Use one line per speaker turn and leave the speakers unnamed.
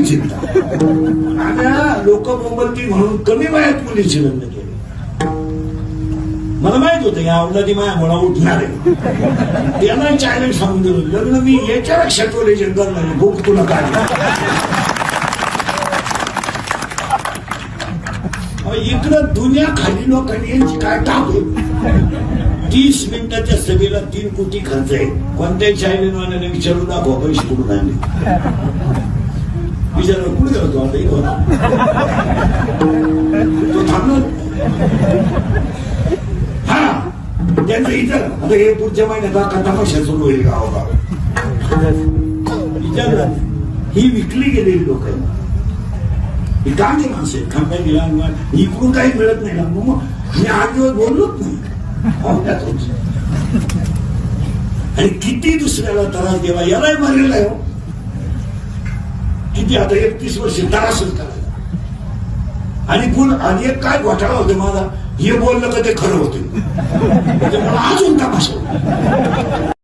काही चिंता. आता लोक बोंबलती म्हणून कमी वयात मुलीचे लग्न केले. मला माहित होतं या अवलादी माया मला उठणार आहे. त्याला चॅलेंज सांगून दिलं लग्न मी याच्यापेक्षा टोलेजन करणार आहे. भूक तुला काय इकडं दुनिया खाली लोकांनी यांची काय टाक 30 मिनिटाच्या सभेला 3 कोटी खर्च आहे. कोणत्याही चायलेनवाल्याने विचारून दाखवा पैसे कुठून आले. विचारलं कुठे होतो आता इथं तो थांबलो. हा त्यांचं इथं आता हे पुढच्या महिन्यात का तमाशा सुरू होईल गावाला. विचारलं ही विकली गेलेली लोक आहे. ही कांदे माणसं आहेत. खांब्या गेला इकडून काही मिळत नाही. मग मी 8 दिवस बोललोच नाही. आणि किती दुसऱ्याला त्रास देवा यालाही मारलेला आहे. किती आता 31 वर्ष त्रासच करायला. आणि एक काय घोटाळा होते माझा हे बोललं का ते खरं होते. म्हणजे मला अजून तमाशा